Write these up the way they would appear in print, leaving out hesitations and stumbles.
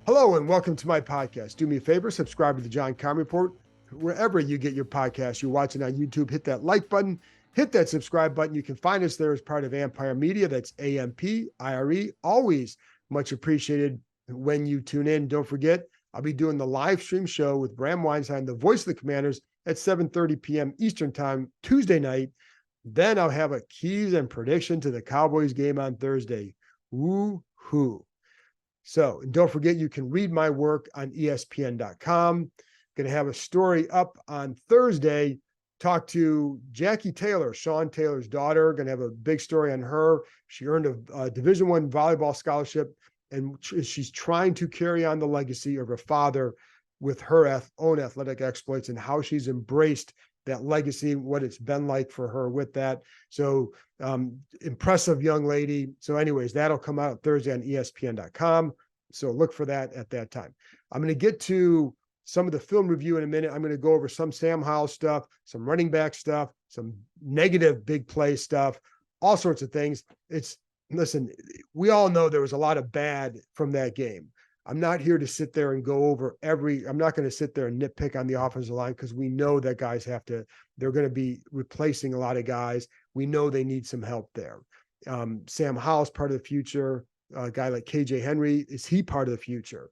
Hello and welcome to my podcast. Do me a favor, subscribe to the Keim Report wherever you get your podcasts. You're watching on YouTube, hit that like button, hit that subscribe button. You can find us there as part of Ampire Media. That's AMPIRE. Always much appreciated when you tune in. Don't forget, I'll be doing the live stream show with Bram Weinstein, the voice of the Commanders, at 7:30 p.m. Eastern Time, Tuesday night. Then I'll have a keys and prediction to the Cowboys game on Thursday. Woo-hoo. So, and don't forget, you can read my work on ESPN.com. Going to have a story up on Thursday. Talk to Jackie Taylor, Sean Taylor's daughter. Going to have a big story on her. She earned a Division I volleyball scholarship, and she's trying to carry on the legacy of her father with her own athletic exploits and how she's embraced that legacy, what it's been like for her with that. So impressive young lady. So anyways, that'll come out Thursday on ESPN.com. So look for that at that time. I'm going to get to some of the film review in a minute. I'm going to go over some Sam Howell stuff, some running back stuff, some negative big play stuff, all sorts of things. Listen, we all know there was a lot of bad from that game. I'm not here to sit there and go over I'm not going to sit there and nitpick on the offensive line because we know that guys they're going to be replacing a lot of guys. We know they need some help there. Sam Howell's part of the future. A guy like KJ Henry, is he part of the future?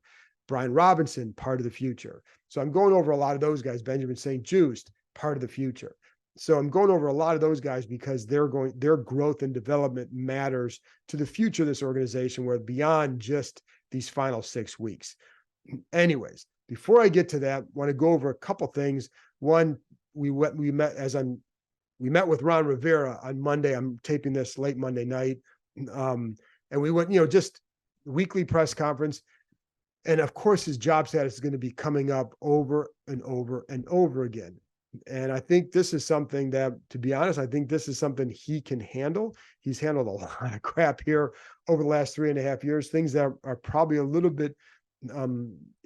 Brian Robinson, part of the future. So I'm going over a lot of those guys. Benjamin St. Juste, part of the future. So I'm going over a lot of those guys because their growth and development matters to the future of this organization, where beyond just these final 6 weeks. Anyways, before I get to that, I want to go over a couple things. One, we met with Ron Rivera on Monday. I'm taping this late Monday night. And we went, just weekly press conference. And of course, his job status is going to be coming up over and over and over again. And I think this is something that, to be honest, I think this is something he can handle. He's handled a lot of crap here over the last 3.5 years, things that are probably a little bit,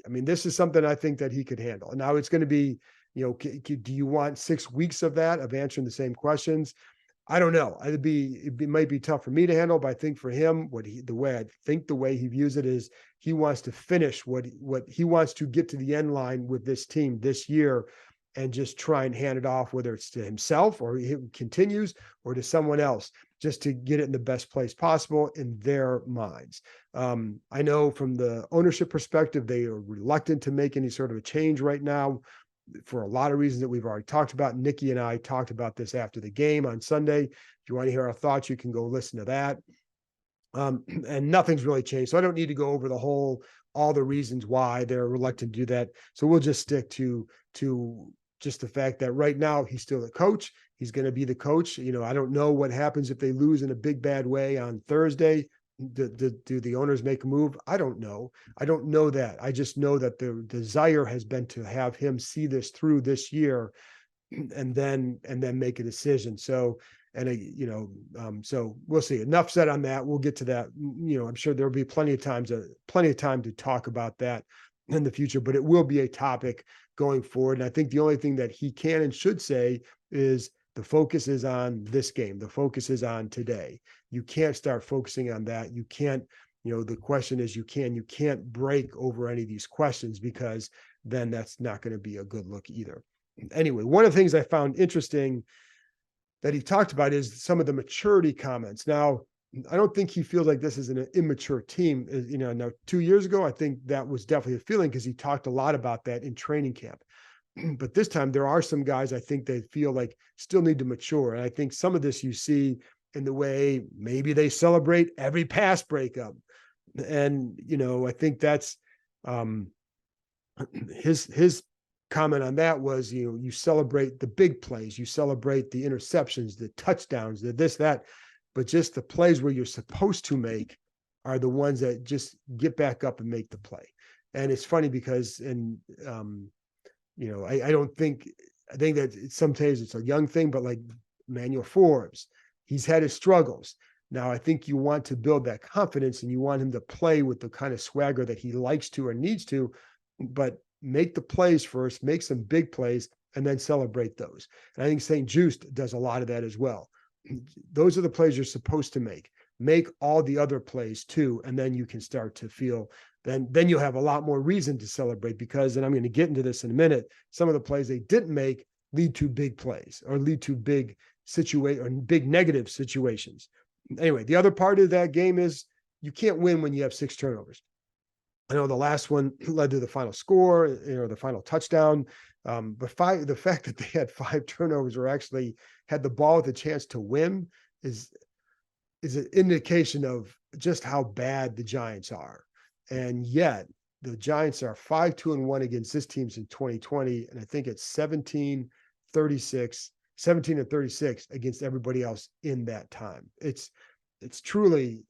this is something I think that he could handle. And now it's going to be, do you want 6 weeks of that, of answering the same questions? I don't know. It might be tough for me to handle, but I think for him, the way he views it is he wants to finish what he wants to get to the end line with this team this year and just try and hand it off, whether it's to himself or he continues or to someone else, just to get it in the best place possible in their minds. I know from the ownership perspective, they are reluctant to make any sort of a change right now for a lot of reasons that we've already talked about. Nikki and I talked about this after the game on Sunday. If you want to hear our thoughts, you can go listen to that. And nothing's really changed. So I don't need to go over all the reasons why they're reluctant to do that. So we'll just stick to just the fact that right now he's still the coach. He's going to be the coach. I don't know what happens if they lose in a big bad way on Thursday. Do the owners make a move? I don't know. I don't know that. I just know that the desire has been to have him see this through this year and then make a decision. So, so we'll see. Enough said on that. We'll get to that. I'm sure there'll be plenty of time to talk about that in the future, but it will be a topic going forward. And I think the only thing that he can and should say is the focus is on this game. The focus is on today. You can't start focusing on that. You can't, the question is, you can't break over any of these questions, because then that's not going to be a good look either. Anyway, one of the things I found interesting that he talked about is some of the maturity comments. Now, I don't think he feels like this is an immature team. Now 2 years ago, I think that was definitely a feeling because he talked a lot about that in training camp. But this time there are some guys I think they feel like still need to mature. And I think some of this you see in the way maybe they celebrate every pass breakup. And, I think that's his comment on that was, you celebrate the big plays, you celebrate the interceptions, the touchdowns, the this, that, but just the plays where you're supposed to make are the ones that just get back up and make the play. And it's funny because, I think that sometimes it's a young thing, but like Emmanuel Forbes, he's had his struggles. Now, I think you want to build that confidence and you want him to play with the kind of swagger that he likes to or needs to, but make the plays first, make some big plays, and then celebrate those. And I think St. Juste does a lot of that as well. Those are the plays you're supposed to make. Make all the other plays too, and then you can start to feel then you'll have a lot more reason to celebrate because, and I'm going to get into this in a minute, some of the plays they didn't make lead to big plays or lead to big big negative situations. Anyway, the other part of that game is you can't win when you have 6 turnovers. I know the last one led to the final score, the final touchdown. But the fact that they had 5 turnovers or actually had the ball with a chance to win is an indication of just how bad the Giants are. And yet the Giants are 5-2-1 against this team's in 2020. And I think it's 17 and 36 against everybody else in that time. It's truly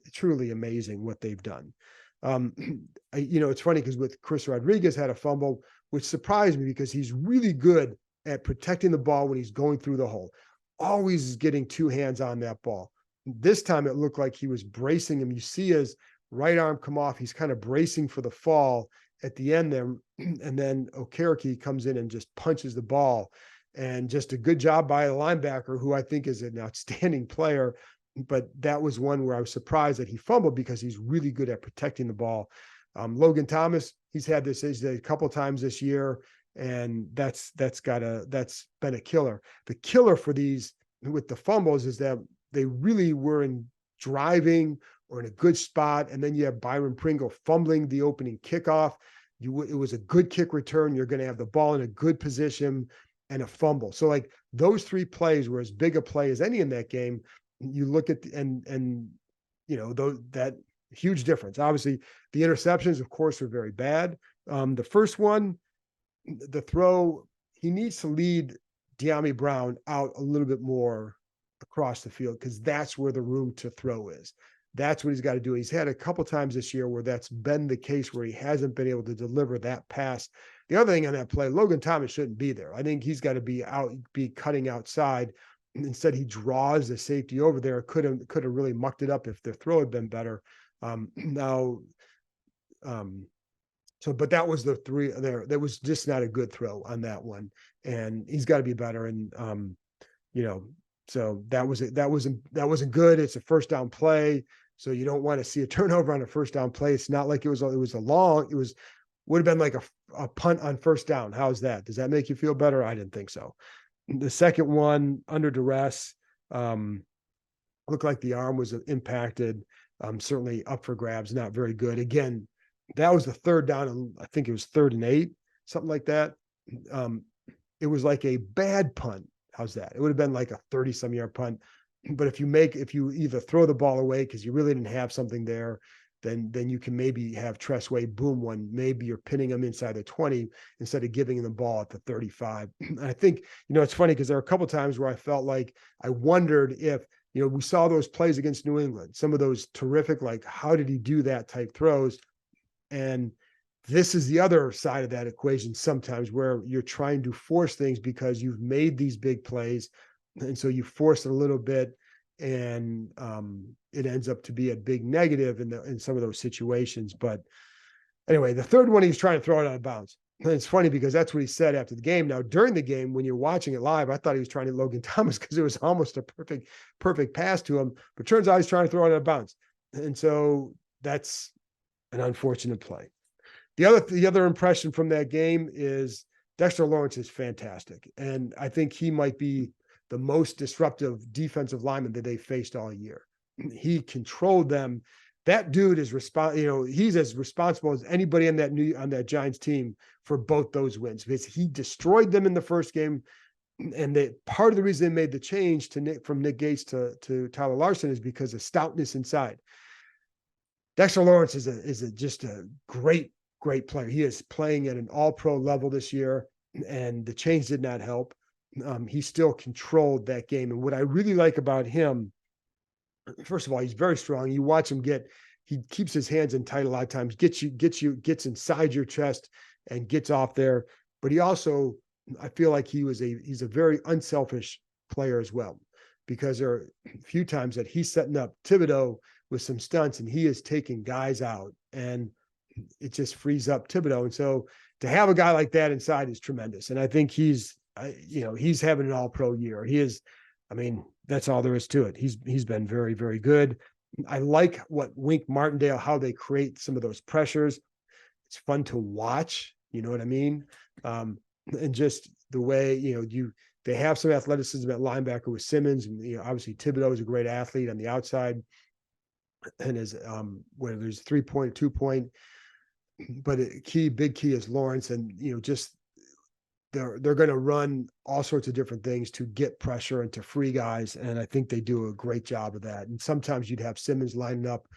amazing what they've done. It's funny because with Chris Rodriguez had a fumble, which surprised me because he's really good at protecting the ball when he's going through the hole. Always getting 2 hands on that ball. This time it looked like he was bracing him. You see his right arm come off. He's kind of bracing for the fall at the end there. And then Okereke comes in and just punches the ball. And just a good job by a linebacker who I think is an outstanding player. But that was one where I was surprised that he fumbled because he's really good at protecting the ball. Logan Thomas, he's had a couple times this year, and that's been a killer. The killer for these with the fumbles is that they really were in driving or in a good spot, and then you have Byron Pringle fumbling the opening kickoff. It was a good kick return. You're going to have the ball in a good position and a fumble. So like those 3 plays were as big a play as any in that game. You look at that huge difference. Obviously, the interceptions, of course, are very bad. The first one, the throw, he needs to lead De'Ami Brown out a little bit more across the field because that's where the room to throw is. That's what he's got to do. He's had a couple times this year where that's been the case where he hasn't been able to deliver that pass. The other thing on that play, Logan Thomas shouldn't be there. I think he's got to be cutting outside. Instead, he draws the safety over there. Could have really mucked it up if the throw had been better. But that was the 3 there. That was just not a good throw on that one, and he's got to be better. And so that wasn't good. It's a first down play, so you don't want to see a turnover on a first down play. It's not like would have been like a punt on first down. How's that? Does that make you feel better? I didn't think so. The second one under duress, looked like the arm was impacted. Certainly up for grabs, not very good. Again, that was the 3rd down, and I think it was 3rd and 8, something like that. It was like a bad punt. How's that? It would have been like a 30-some yard punt. But if you either throw the ball away because you really didn't have something there, then you can maybe have Tressway boom one. Maybe you're pinning him inside the 20 instead of giving him the ball at the 35. And I think, it's funny because there are a couple of times where I felt like I wondered if, we saw those plays against New England, some of those terrific, like, how did he do that type throws? And this is the other side of that equation sometimes where you're trying to force things because you've made these big plays. And so you force it a little bit, and it ends up to be a big negative in some of those situations. But anyway, the third one, he was trying to throw it out of bounds. And it's funny because that's what he said after the game. Now, during the game, when you're watching it live, I thought he was trying to Logan Thomas because it was almost a perfect pass to him. But turns out he's trying to throw it out of bounds. And so that's an unfortunate play. The other impression from that game is Dexter Lawrence is fantastic. And I think he might be the most disruptive defensive lineman that they faced all year. He controlled them. That dude is he's as responsible as anybody on that Giants team for both those wins because he destroyed them in the first game. And part of the reason they made the change from Nick Gates to Tyler Larson is because of stoutness inside. Dexter Lawrence is just a great player. He is playing at an all-pro level this year, and the change did not help. He still controlled that game. And what I really like about him, first of all, he's very strong. You watch him he keeps his hands in tight a lot of times, gets inside your chest and gets off there. But he also, I feel like he's a very unselfish player as well, because there are a few times that he's setting up Thibodeau with some stunts and he is taking guys out, and it just frees up Thibodeau. And so to have a guy like that inside is tremendous. And I think he's having an all-pro year. He is, that's all there is to it. He's been very, very good. I like what Wink Martindale, how they create some of those pressures. it's fun to watch. You know what I mean? And just the way, they have some athleticism at linebacker with Simmons, and obviously Thibodeau is a great athlete on the outside, and is where there's 3-point, 2-point, but big key is Lawrence, and just they're going to run all sorts of different things to get pressure and to free guys, and I think they do a great job of that. And sometimes you'd have Simmons lining up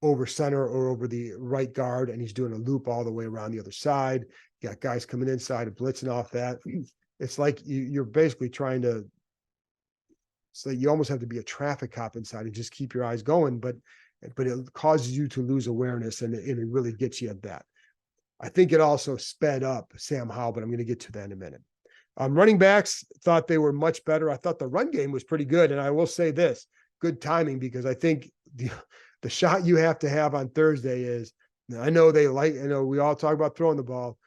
over center or over the right guard, and he's doing a loop all the way around the other side. You got guys coming inside and blitzing off that. It's like you're basically trying to, so you almost have to be a traffic cop inside and just keep your eyes going, but it causes you to lose awareness, and it really gets you at that. I think it also sped up Sam Howell, but I'm going to get to that in a minute. Running backs, thought they were much better. I thought the run game was pretty good, and I will say this, good timing, because I think the shot you have to have on Thursday is, I know we all talk about throwing the ball,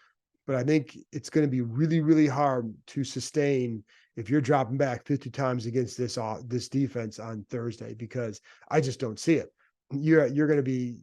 but I think it's going to be really, really hard to sustain if you're dropping back 50 times against this defense on Thursday, because I just don't see it. You're going to be,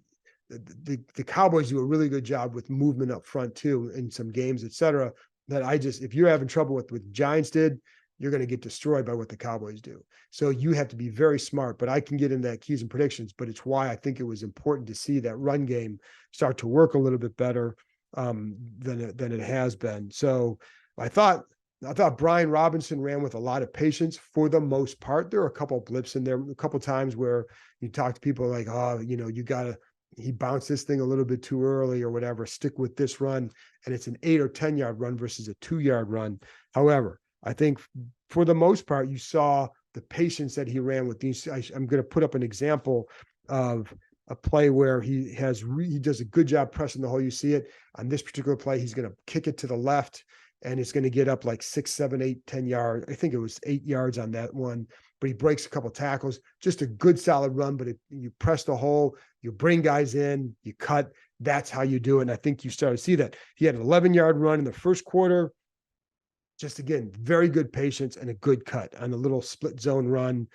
the Cowboys do a really good job with movement up front too in some games, et cetera, that if you're having trouble with what Giants did, you're going to get destroyed by what the Cowboys do. So you have to be very smart, but I can get into that keys and predictions, but it's why I think it was important to see that run game start to work a little bit better than it has been. So I thought Brian Robinson ran with a lot of patience for the most part. There were a couple of blips in there, a couple of times where you talk to people like, he bounced this thing a little bit too early or whatever, stick with this run. And it's an 8 or 10 yard run versus a 2-yard run. However, I think for the most part, you saw the patience that he ran with these. I'm going to put up an example of a play where he does a good job pressing the hole. You see it on this particular play. He's going to kick it to the left, and it's going to get up like 6, 7, 8, 10 yards. I think it was 8 yards on that one, but he breaks a couple tackles. Just a good solid run, but you press the hole, you bring guys in, you cut. That's how you do it. And I think you started to see that. He had an 11-yard run in the first quarter. Just again, very good patience and a good cut on a little split zone run.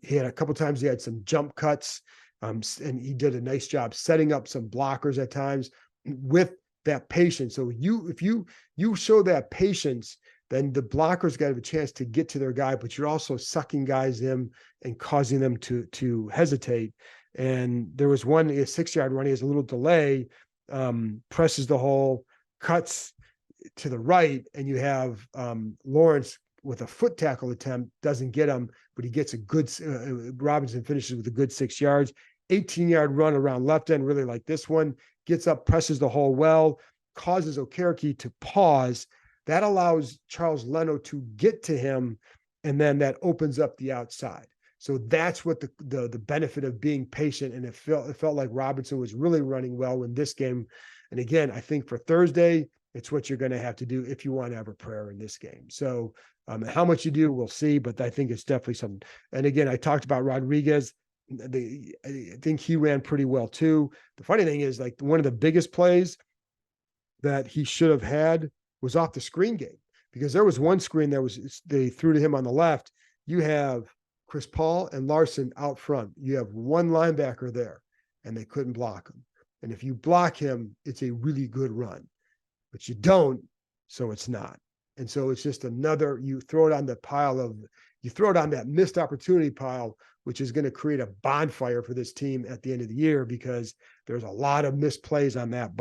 He had a couple times he had some jump cuts, and he did a nice job setting up some blockers at times with that patience. So if you show that patience, then the blockers got to have a chance to get to their guy, but you're also sucking guys in and causing them to hesitate. And there was a 6-yard run. He has a little delay, presses the hole, cuts to the right, and you have Lawrence with a foot tackle attempt, doesn't get him, but he gets a good, Robinson finishes with a good 6 yards, 18-yard run around left end, really like this one, gets up, presses the hole well, causes Okereke to pause. That allows Charles Leno to get to him, and then that opens up the outside. So that's what the benefit of being patient, and it felt like Robinson was really running well in this game. And again, I think for Thursday, it's what you're going to have to do if you want to have a prayer in this game. So how much you do, we'll see, but I think it's definitely something. And again, I talked about Rodriguez. I think he ran pretty well too. The funny thing is, like, one of the biggest plays that he should have had was off the screen game, because there was one screen they threw to him on the left. You have Chris Paul and Larson out front. You have one linebacker there, and they couldn't block him. And if you block him, it's a really good run. But you don't, so it's not. And so it's just you throw it on that missed opportunity pile, which is going to create a bonfire for this team at the end of the year, because there's a lot of missed plays on that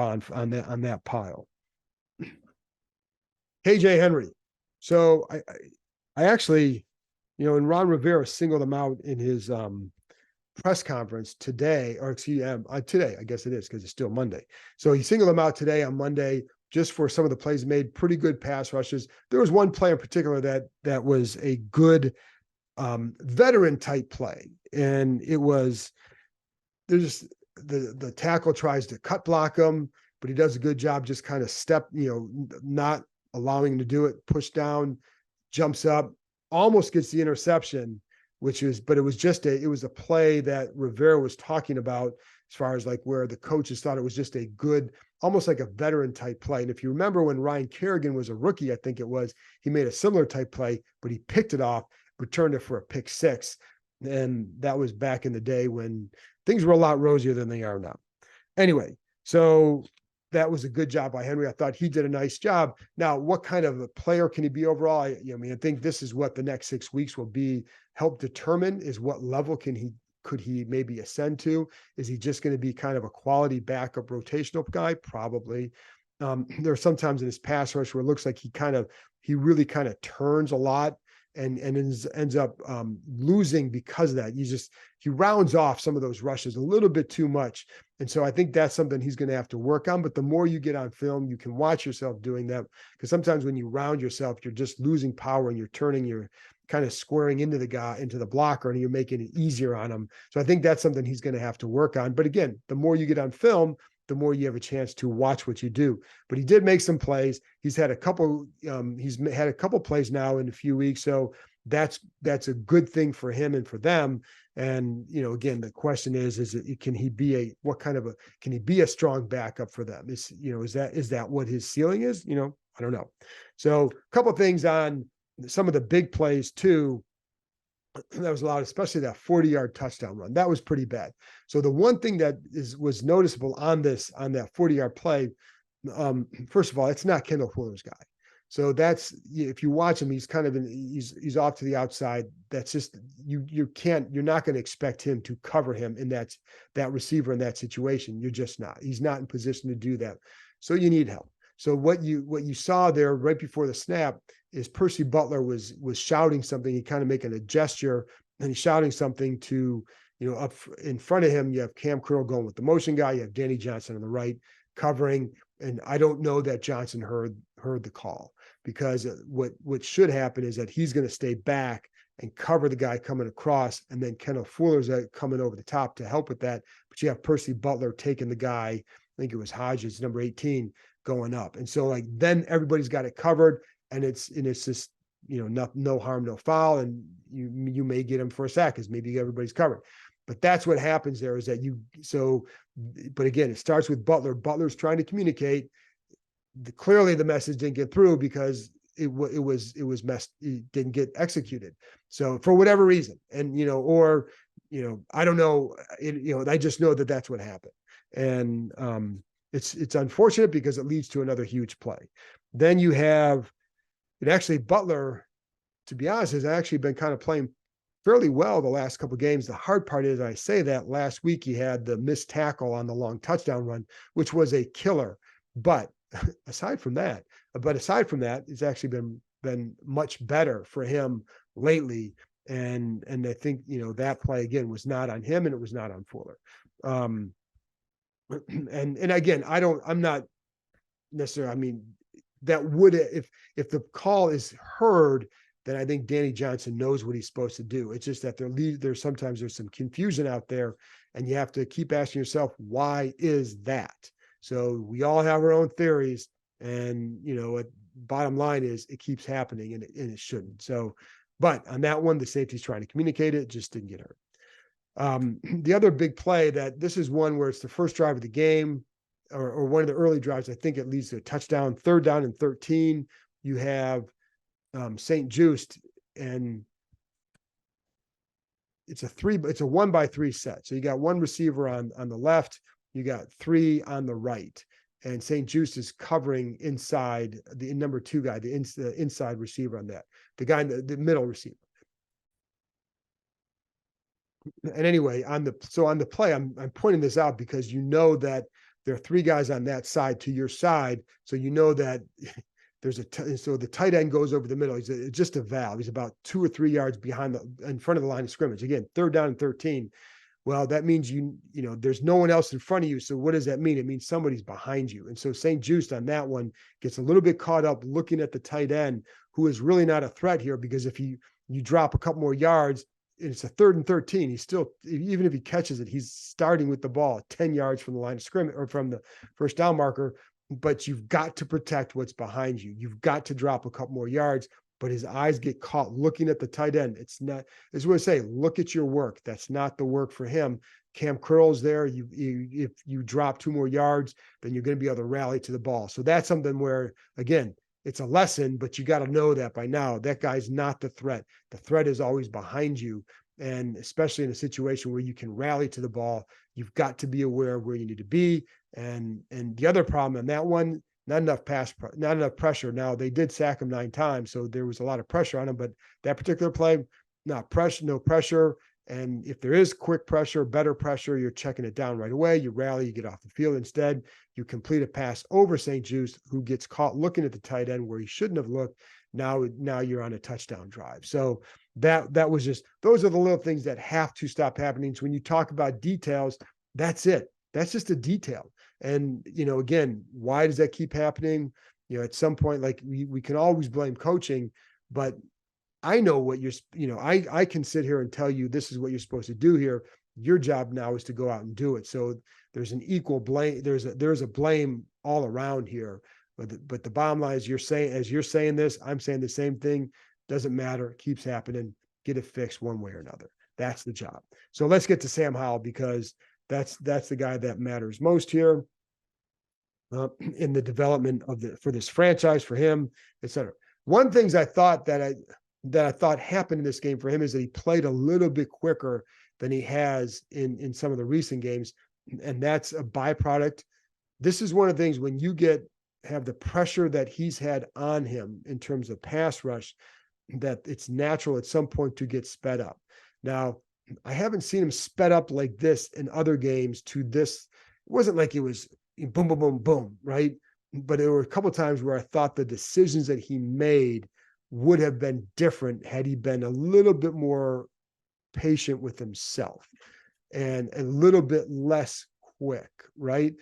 pile. KJ Henry. So I actually, and Ron Rivera singled him out in his press conference today, today, I guess it is, because it's still Monday. So he singled him out today on Monday, just for some of the plays made, pretty good pass rushes. There was one play in particular that was a good veteran type play. And it was, the tackle tries to cut block him, but he does a good job just kind of not allowing him to do it, push down, jumps up, almost gets the interception, but it was a play that Rivera was talking about, as far as like where the coaches thought it was just a good, almost like a veteran type play. And if you remember when Ryan Kerrigan was a rookie, I think it was, he made a similar type play, but he picked it off, returned it for a pick 6. And that was back in the day when things were a lot rosier than they are now. Anyway, so that was a good job by Henry. I thought he did a nice job. Now, what kind of a player can he be overall? I think this is what the next 6 weeks will be help determine, is what level could he maybe ascend to? Is he just going to be kind of a quality backup rotational guy? Probably. There are sometimes in his pass rush where it looks like he really kind of turns a lot and ends up losing because of that. He rounds off some of those rushes a little bit too much. And so I think that's something he's going to have to work on. But the more you get on film, you can watch yourself doing that, because sometimes when you round yourself, you're just losing power and you're kind of squaring into the blocker, and you're making it easier on him. So I think that's something he's going to have to work on. But again, the more you get on film, the more you have a chance to watch what you do. But he did make some plays. He's had a couple plays now in a few weeks. So that's a good thing for him and for them. And, again, the question can he be a strong backup for them? Is that what his ceiling is? I don't know. So a couple of things on some of the big plays too that was allowed, especially that 40-yard touchdown run. That was pretty bad. So the one thing that was noticeable on that 40-yard play, first of all, it's not Kendall Fuller's guy. So that's, if you watch him, he's kind of he's off to the outside. That's just, you're not going to expect him to cover him in that receiver in that situation. You're just not. He's not in position to do that. So you need help. So what you saw there right before the snap is Percy Butler was shouting something. He kind of making a gesture, and he's shouting something to, up in front of him. You have Cam Curl going with the motion guy. You have Danny Johnson on the right covering. And I don't know that Johnson heard the call, because what should happen is that he's going to stay back and cover the guy coming across, and then Kendall Fuller's coming over the top to help with that. But you have Percy Butler taking the guy, I think it was Hodges, number 18, going up. And so then everybody's got it covered, and it's just, no harm, no foul. And you may get him for a sack, because maybe everybody's covered. But that's what happens there, is that but again, it starts with Butler. Butler's trying to communicate. Clearly the message didn't get through because it didn't get executed. So for whatever reason, and, I don't know, I just know that that's what happened. And, it's unfortunate because it leads to another huge play. Then you have Butler, to be honest, has actually been kind of playing fairly well the last couple of games. The hard part is, I say that last week he had the missed tackle on the long touchdown run, which was a killer. But aside from that, it's actually been much better for him lately. And I think, that play again was not on him, and it was not on Fuller. And again, I'm not necessarily, that would, if the call is heard, then I think Danny Johnson knows what he's supposed to do. It's just that there's sometimes some confusion out there, and you have to keep asking yourself, why is that? So we all have our own theories, and, bottom line is it keeps happening, and it shouldn't. So, but on that one, the safety's trying to communicate it, just didn't get hurt. The other big play, that this is one where it's the first drive of the game, or one of the early drives. I think it leads to a touchdown, 3rd down and 13. You have St. Just, and it's a 1-by-3 set. So you got one receiver on the left, you got 3 on the right, and St. Just is covering inside the number 2 guy, the inside receiver on that, the guy in the middle receiver. And anyway, on the play, I'm pointing this out because that there are 3 guys on that side to your side. So that there's so the tight end goes over the middle. It's just a valve. He's about 2 or 3 yards in front of the line of scrimmage. Again, 3rd down and 13. Well, that means there's no one else in front of you. So what does that mean? It means somebody's behind you. And so St. Just on that one gets a little bit caught up looking at the tight end, who is really not a threat here, because if you drop a couple more yards, it's a 3rd and 13. He's still, even if he catches it, he's starting with the ball 10 yards from the line of scrimmage, or from the first down marker. But you've got to protect what's behind you. You've got to drop a couple more yards. But his eyes get caught looking at the tight end. It's not, as we say, look at your work. That's not the work for him. Cam Curl's there. If you drop 2 more yards, then you're going to be able to rally to the ball. So that's something where, again, it's a lesson, but you got to know that by now. That guy's not the threat. The threat is always behind you. And especially in a situation where you can rally to the ball, you've got to be aware of where you need to be. And the other problem on that one, not enough pressure. Now they did sack him 9 times, so there was a lot of pressure on him. But that particular play, no pressure. And if there is quick pressure, better pressure, you're checking it down right away. You rally, you get off the field. Instead, you complete a pass over St. Juice, who gets caught looking at the tight end where he shouldn't have looked. Now you're on a touchdown drive. So that was just, those are the little things that have to stop happening. So when you talk about details, that's it. That's just a detail. And, again, why does that keep happening? At some point, like we can always blame coaching, but I know what I can sit here and tell you this is what you're supposed to do here. Your job now is to go out and do it. So there's an equal blame. There's a blame all around here. But the bottom line is, as you're saying this, I'm saying the same thing. Doesn't matter. It keeps happening. Get it fixed one way or another. That's the job. So let's get to Sam Howell, because that's the guy that matters most here in the development for this franchise, for him, et cetera. One things I thought that I thought happened in this game for him is that he played a little bit quicker than he has in some of the recent games, and that's a byproduct. This is one of the things when you have the pressure that he's had on him in terms of pass rush, that it's natural at some point to get sped up. Now, I haven't seen him sped up like this in other games to this. It wasn't like it was boom, boom, boom, boom, right? But there were a couple of times where I thought the decisions that he made would have been different had he been a little bit more patient with himself and a little bit less quick, right?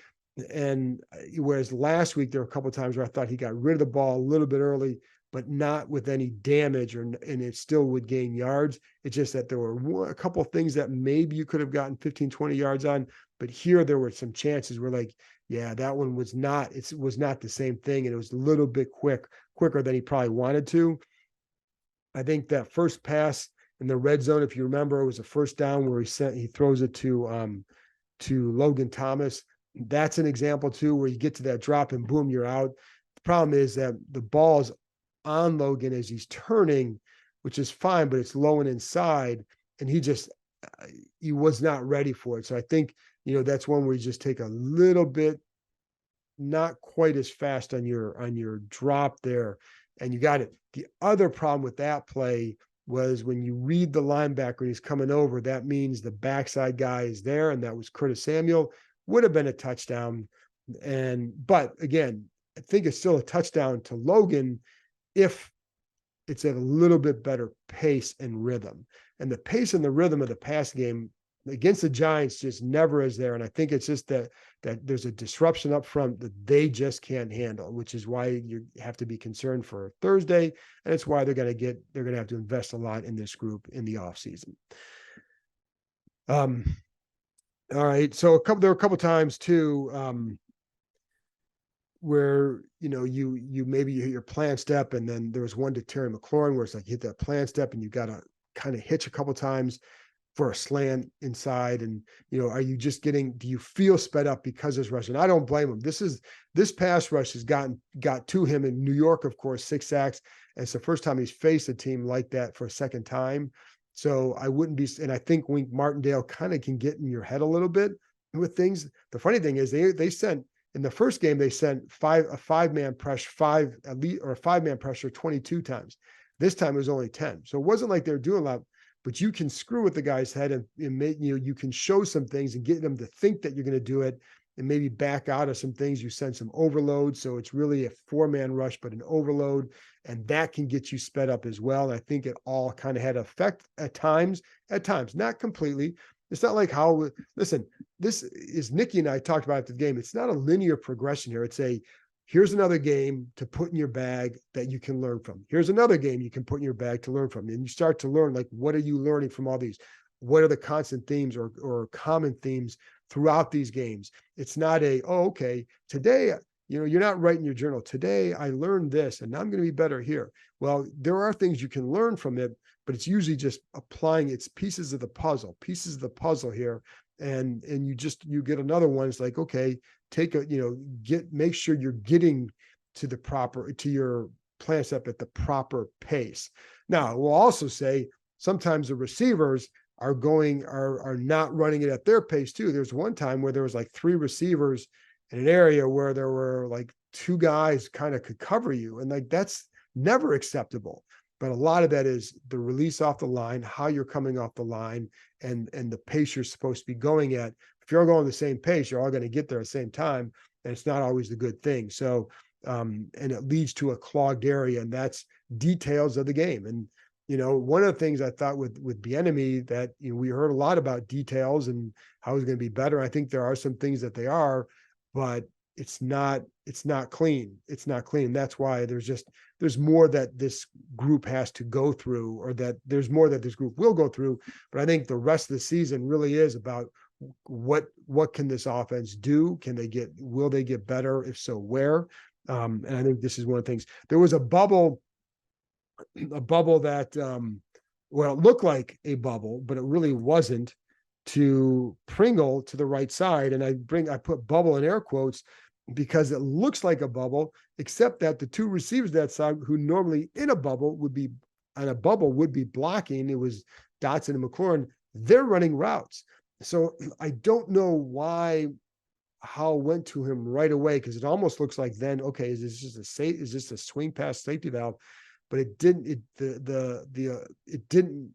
And whereas last week, there were a couple of times where I thought he got rid of the ball a little bit early, but not with any damage, and it still would gain yards. It's just that there were a couple of things that maybe you could have gotten 15, 20 yards on, but here there were some chances where, like, yeah, that one was not the same thing. And it was a little bit quicker than he probably wanted to. I think that first pass in the red zone, if you remember, it was a first down where he throws it to Logan Thomas. That's an example too, where you get to that drop and boom, you're out. The problem is that the ball's on Logan as he's turning, which is fine, but it's low and inside, and he was not ready for it. So I think, that's one where you just take a little bit, not quite as fast on your drop there, and you got it. The other problem with that play was when you read the linebacker and he's coming over, that means the backside guy is there, and that was Curtis Samuel. Would have been a touchdown. But again, I think it's still a touchdown to Logan if it's at a little bit better pace and rhythm. And the pace and the rhythm of the pass game against the Giants just never is there. And I think it's just that there's a disruption up front that they just can't handle, which is why you have to be concerned for Thursday. And it's why they're going to have to invest a lot in this group in the offseason. All right. So there were a couple times too, where, you maybe you hit your plan step, and then there was one to Terry McLaurin where it's like you hit that plan step and you got to kind of hitch a couple times for a slant inside. And, are you just do you feel sped up because it's rushing? I don't blame him. This pass rush has got to him in New York, of course, 6 sacks. And it's the first time he's faced a team like that for a second time. So I wouldn't be, and I think Wink Martindale kind of can get in your head a little bit with things. The funny thing is they sent, in the first game, they sent a five-man pressure 22 times. This time it was only 10. So it wasn't like they were doing a lot, but you can screw with the guy's head and make, you can show some things and get them to think that you're going to do it and maybe back out of some things. You send some overload. So it's really a 4-man rush, but an overload, and that can get you sped up as well. And I think it all kind of had effect at times, not completely. It's not like listen, this is Nikki and I talked about after the game. It's not a linear progression here. It's here's another game to put in your bag that you can learn from. Here's another game you can put in your bag to learn from. And you start to learn, like, what are you learning from all these? What are the constant themes or common themes throughout these games? It's not okay, today, you're not writing your journal. Today I learned this and I'm going to be better here. Well, there are things you can learn from it, but it's usually just applying its pieces of the puzzle here. And you get another one. It's like, okay, make sure you're getting to your plan step at the proper pace. Now, we'll also say sometimes the receivers, are not running it at their pace too. There's one time where there was like 3 receivers in an area where there were like 2 guys kind of could cover you. And like, that's never acceptable. But a lot of that is the release off the line, how you're coming off the line, and the pace you're supposed to be going at. If you're all going the same pace, you're all going to get there at the same time. And it's not always the good thing. So, and it leads to a clogged area, and that's details of the game. And, one of the things I thought with Bieniemy that, we heard a lot about details and how he's going to be better. I think there are some things that they are, but it's not clean. It's not clean. That's why there's more that this group has to go through, or that there's more that this group will go through. But I think the rest of the season really is about what can this offense do? Will they get better? If so, where? And I think this is one of the things. There was a bubble that, it looked like a bubble, but it really wasn't, to Pringle to the right side. And I put bubble in air quotes because it looks like a bubble, except that the 2 receivers that side, who normally in a bubble would be blocking, it was Dotson and McLaurin, they're running routes. So I don't know why Howell went to him right away, because it almost looks like then, okay, is this a swing pass safety valve? But it didn't. It didn't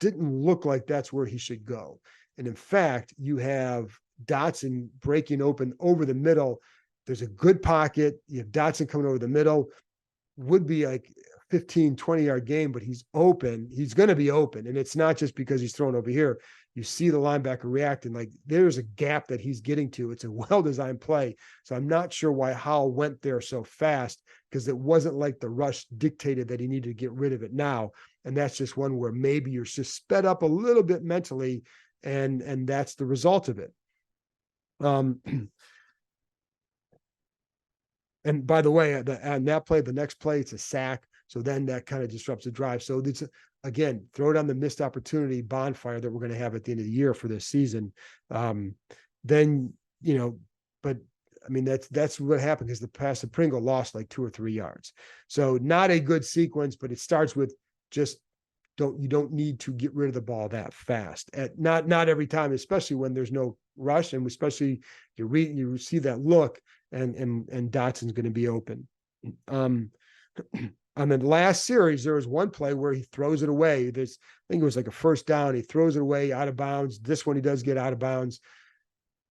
look like that's where he should go. And in fact, you have Dotson breaking open over the middle. There's a good pocket. You have Dotson coming over the middle. Would be like 15, 20-yard game, but he's open. He's going to be open. And it's not just because he's thrown over here. You see the linebacker reacting, like there's a gap that he's getting to. It's a well-designed play. So I'm not sure why Howell went there so fast, because it wasn't like the rush dictated that he needed to get rid of it now. And that's just one where maybe you're just sped up a little bit mentally, and that's the result of it. And by the way, on that play, the next play, it's a sack. So then that kind of disrupts the drive. So it's, again, throw down the missed opportunity bonfire that we're going to have at the end of the year for this season. Then, but I mean, that's what happened, because the pass to Pringle lost like 2 or 3 yards. So not a good sequence, but it starts with just you don't need to get rid of the ball that fast. Not every time, especially when there's no rush, and especially you see that look, and Dotson's going to be open. On the last series, there was one play where he throws it away. I think it was like a first down. He throws it away out of bounds. This one, he does get out of bounds.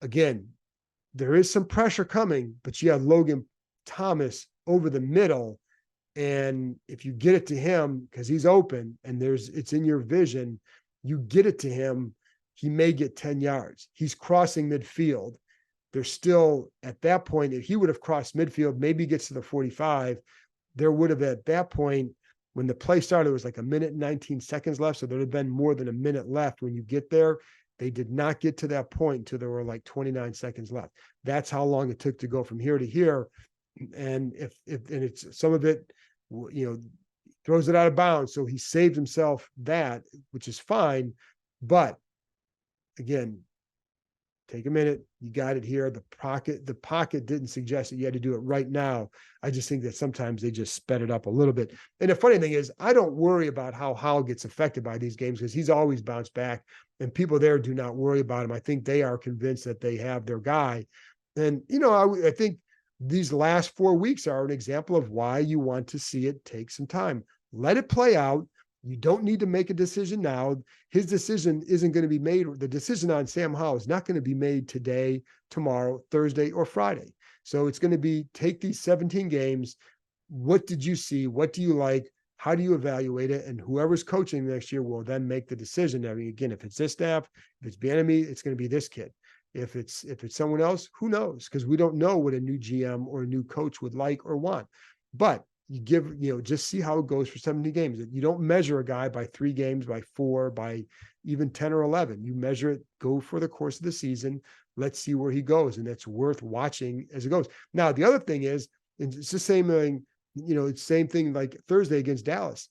Again, there is some pressure coming, but you have Logan Thomas over the middle. And if you get it to him, because he's open and it's in your vision, you get it to him, he may get 10 yards. He's crossing midfield. There's still, at that point, if he would have crossed midfield, maybe gets to the 45, there would have, at that point, when the play started, it was like 1 minute and 19 seconds left. So there'd have been more than a minute left when you get there. They did not get to that point until there were like 29 seconds left. That's how long it took to go from here to here. And and it's some of it, throws it out of bounds. So he saved himself that, which is fine. But again, take a minute. You got it here. The pocket didn't suggest that you had to do it right now. I just think that sometimes they just sped it up a little bit. And the funny thing is, I don't worry about how Howell gets affected by these games, because he's always bounced back, and people there do not worry about him. I think they are convinced that they have their guy. And, I think these last 4 weeks are an example of why you want to see it take some time. Let it play out. You don't need to make a decision now. His decision isn't going to be made. The decision on Sam Howell is not going to be made today, tomorrow, Thursday, or Friday. So it's going to be, take these 17 games. What did you see? What do you like? How do you evaluate it? And whoever's coaching next year will then make the decision. I mean, again, if it's this staff, if it's Bieniemy, it's going to be this kid. If it's someone else, who knows? Because we don't know what a new GM or a new coach would like or want. But you give, just see how it goes for 70 games. You don't measure a guy by 3 games, by 4, by even 10 or 11. You measure it, go for the course of the season. Let's see where he goes. And that's worth watching as it goes. Now, the other thing is, it's the same thing, it's the same thing like Thursday against Dallas.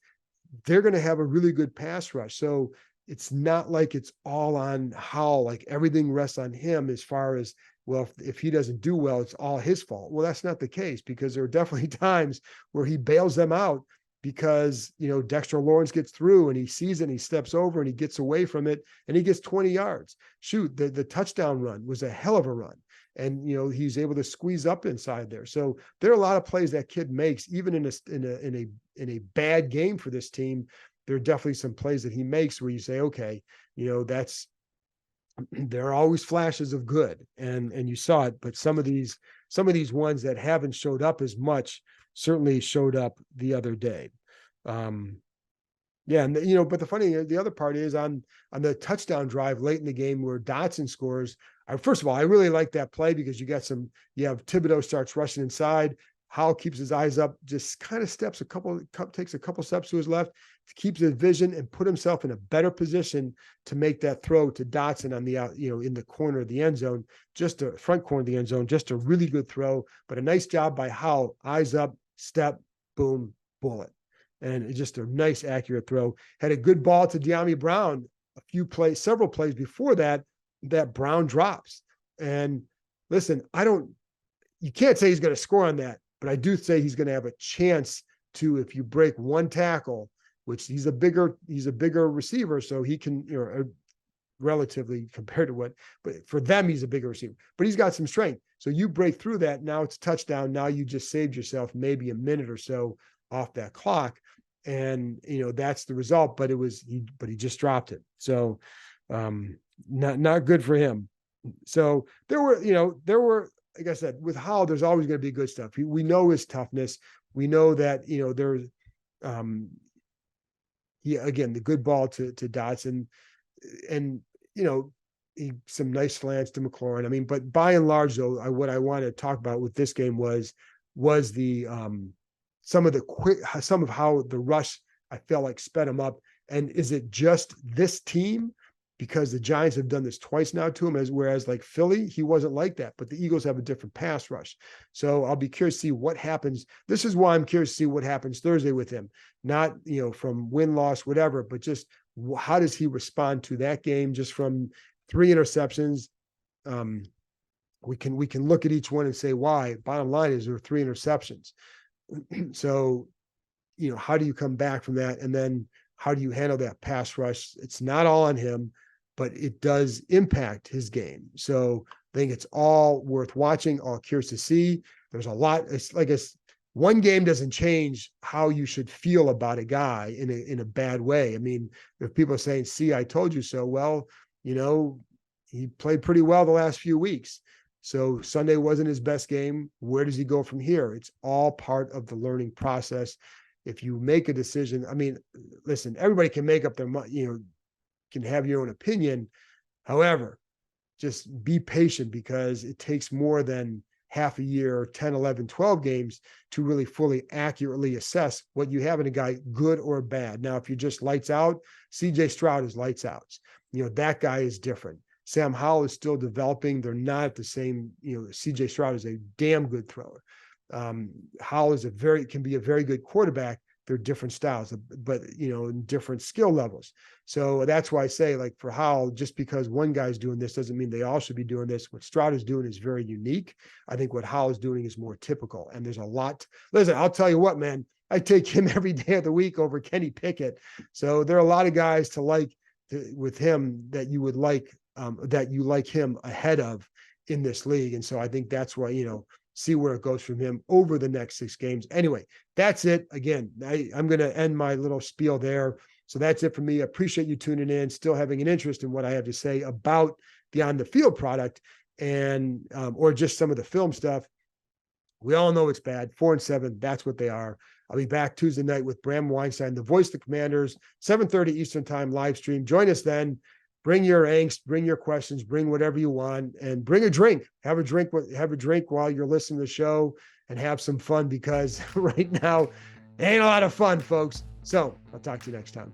They're going to have a really good pass rush. So it's not like it's all on Howell, like everything rests on him as far as, well, if he doesn't do well, it's all his fault. Well, that's not the case, because there are definitely times where he bails them out because, Dexter Lawrence gets through and he sees it and he steps over and he gets away from it and he gets 20 yards. Shoot, the touchdown run was a hell of a run. And, he's able to squeeze up inside there. So there are a lot of plays that kid makes, even in a bad game for this team. There are definitely some plays that he makes where you say, okay, there are always flashes of good, and you saw it, but some of these ones that haven't showed up as much certainly showed up the other day. Yeah, and but the other part is on the touchdown drive late in the game where Dotson scores. First of all, I really like that play because you have Thibodeau starts rushing inside. Howell keeps his eyes up, just kind of takes a couple steps to his left, keeps his vision and put himself in a better position to make that throw to Dotson on the out, in the corner of the end zone, just a front corner of the end zone, just a really good throw, but a nice job by Howell, eyes up, step, boom, bullet. And it's just a nice, accurate throw. Had a good ball to De'Ami Brown several plays before that Brown drops. And listen, you can't say he's going to score on that, but I do say he's going to have a chance to, if you break one tackle, which he's a bigger receiver, so he can, relatively compared to but for them, he's a bigger receiver, but he's got some strength. So you break through that, now it's a touchdown. Now you just saved yourself maybe a minute or so off that clock. And, that's the result, but he just dropped it. So, not good for him. So there were, like I said, with Howell, there's always going to be good stuff. We know his toughness. We know that, there's, again, the good ball to Dotson, and, some nice slants to McLaurin. I mean, but by and large, though, what I want to talk about with this game was the, some of how the rush, I felt like, sped him up. And is it just this team? Because the Giants have done this twice now to him, whereas like Philly, he wasn't like that, but the Eagles have a different pass rush. So I'll be curious to see what happens. This is why I'm curious to see what happens Thursday with him, not, from win-loss, whatever, but just how does he respond to that game, just from 3 interceptions. We can look at each one and say why. Bottom line is there are 3 interceptions. So, how do you come back from that? And then how do you handle that pass rush? It's not all on him, but it does impact his game. So I think it's all worth watching, all curious to see. There's a lot. It's like one game doesn't change how you should feel about a guy in a bad way. I mean, if people are saying, see, I told you so, well, he played pretty well the last few weeks. So Sunday wasn't his best game. Where does he go from here? It's all part of the learning process. If you make a decision, I mean, listen, everybody can make up their mind, can have your own opinion. However, just be patient, because it takes more than half a year, 10, 11, 12 games to really fully accurately assess what you have in a guy, good or bad. Now, if you're just lights out, CJ Stroud is lights out. That guy is different. Sam Howell is still developing. They're not at the same, CJ Stroud is a damn good thrower. Howell can be a very good quarterback. They're different styles, but, in different skill levels. So that's why I say, like, for Howell, just because one guy's doing this doesn't mean they all should be doing this. What Stroud is doing is very unique. I think what Howell is doing is more typical. And there's a lot. Listen, I'll tell you what, man, I take him every day of the week over Kenny Pickett. So there are a lot of guys to like with him that you would like, that you like him ahead of in this league. And so I think that's why, see where it goes from him over the next 6 games. Anyway, that's it. Again, I'm going to end my little spiel there. So that's it for me. I appreciate you tuning in, still having an interest in what I have to say about the on the field product, and or just some of the film stuff. We all know it's bad. 4-7, that's what they are. I'll be back Tuesday night with Bram Weinstein, the voice of the Commanders, 7:30 Eastern time live stream. Join us then. Bring your angst, bring your questions, bring whatever you want, and bring a drink. Have a drink while you're listening to the show, and have some fun, because right now it ain't a lot of fun, folks. So I'll talk to you next time.